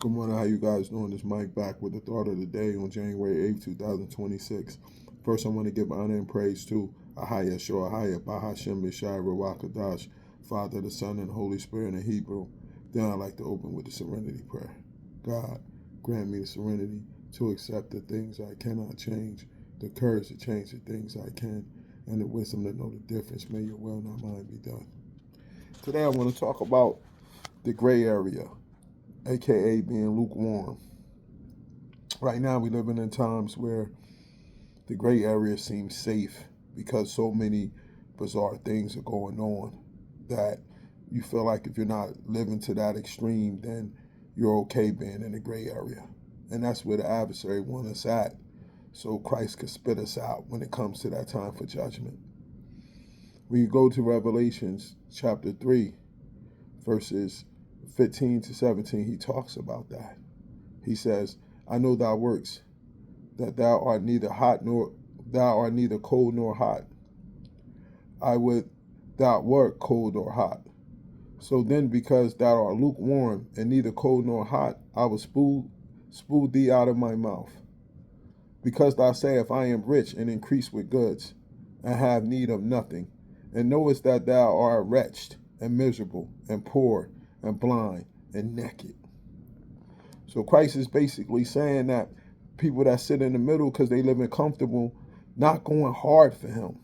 Good morning. How you guys doing? This Mike back with the thought of the day on January 8th, 2026. First, I want to give honor and praise to Ahaya Shoahaya, Bahashem Bishai Rawakadash, Father, the Son, and the Holy Spirit in Hebrew. Then I'd like to open with the serenity prayer. God, grant me the serenity to accept the things I cannot change, the courage to change the things I can, and the wisdom to know the difference. May your will, not mine, be done. Today, I want to talk about the gray area, aka being lukewarm. Right now, we living in times where the gray area seems safe because so many bizarre things are going on that you feel like if you're not living to that extreme, then you're okay being in the gray area. And that's where the adversary wants us at, so Christ could spit us out when it comes to that time for judgment. When you go to Revelations chapter 3, verses 15 to 17, he talks about that. He says, I know thy works, that thou art neither cold nor hot. I would thou wert cold or hot. So then, because thou art lukewarm and neither cold nor hot, I will spew thee out of my mouth. Because thou sayest, I am rich and increase with goods, and have need of nothing, and knowest that thou art wretched and miserable and poor and blind and naked. So Christ is basically saying that people that sit in the middle because they living comfortable, not going hard for him,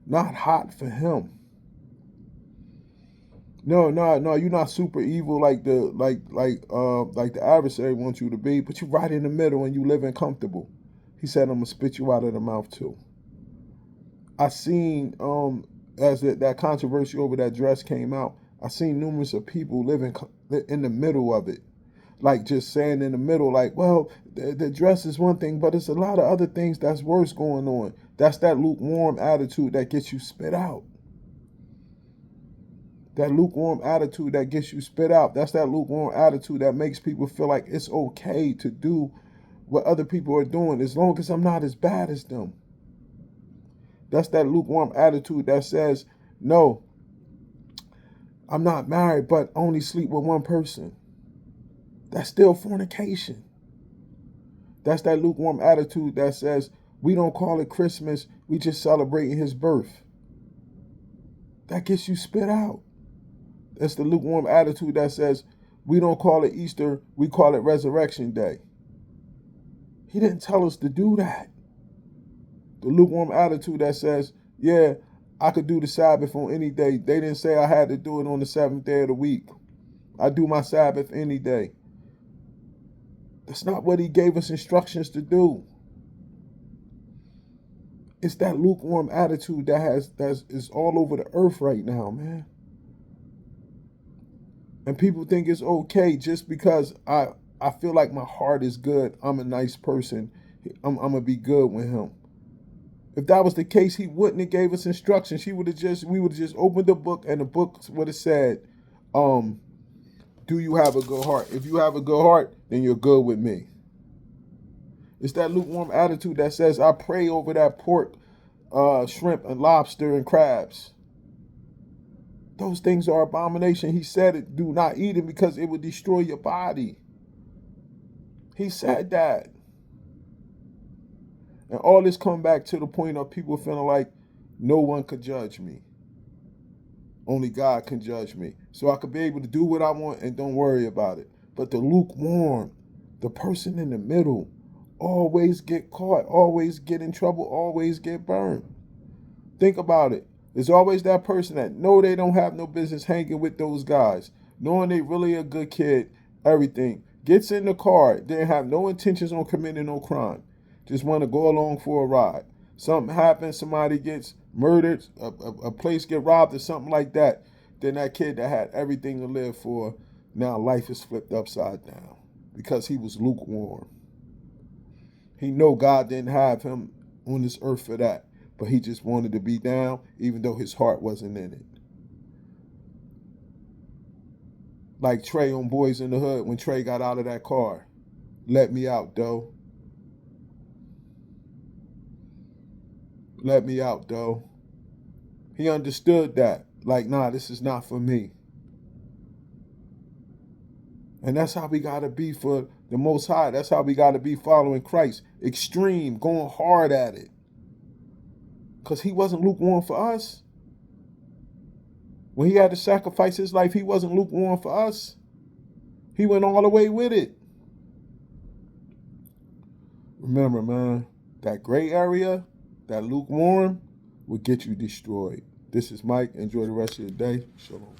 not hot for him. No, you're not super evil like the adversary wants you to be, but you're right in the middle and you living comfortable. He said, I'm gonna spit you out of the mouth too. I seen as that controversy over that dress came out, I seen numerous of people living in the middle of it. Like just saying in the middle, like, well, the dress is one thing, but it's a lot of other things that's worse going on. That's that lukewarm attitude that gets you spit out. That lukewarm attitude that gets you spit out. That's that lukewarm attitude that makes people feel like it's okay to do what other people are doing as long as I'm not as bad as them. That's that lukewarm attitude that says, no, I'm not married, but only sleep with one person. That's still fornication. That's that lukewarm attitude that says, we don't call it Christmas, we just celebrating his birth. That gets you spit out. That's the lukewarm attitude that says, we don't call it Easter, we call it Resurrection Day. He didn't tell us to do that. The lukewarm attitude that says, yeah, I could do the Sabbath on any day. They didn't say I had to do it on the seventh day of the week. I do my Sabbath any day. That's not what he gave us instructions to do. It's that lukewarm attitude that is all over the earth right now, man. And people think it's okay just because I feel like my heart is good. I'm a nice person. I'm gonna be good with him. If that was the case, he wouldn't have gave us instructions. We would have just opened the book and the book would have said, do you have a good heart? If you have a good heart, then you're good with me. It's that lukewarm attitude that says, I pray over that pork, shrimp, and lobster and crabs. Those things are abomination. He said it, do not eat it because it would destroy your body. He said that. And all this come back to the point of people feeling like no one could judge me. Only God can judge me. So I could be able to do what I want and don't worry about it. But the lukewarm, the person in the middle, always get caught, always get in trouble, always get burned. Think about it. There's always that person that know they don't have no business hanging with those guys, knowing they really a good kid, everything. Gets in the car, didn't have no intentions on committing no crime. Just want to go along for a ride. Something happens, somebody gets murdered, a place get robbed or something like that. Then that kid that had everything to live for, now life is flipped upside down because he was lukewarm. He know God didn't have him on this earth for that, but he just wanted to be down even though his heart wasn't in it. Like Trey on Boys in the Hood when Trey got out of that car. Let me out, though. Let me out, though. He understood that. Like, nah, this is not for me. And that's how we got to be for the Most High. That's how we got to be following Christ. Extreme, going hard at it. Because he wasn't lukewarm for us. When he had to sacrifice his life, he wasn't lukewarm for us. He went all the way with it. Remember, man, that gray area, that lukewarm, will get you destroyed. This is Mike. Enjoy the rest of your day. Shalom.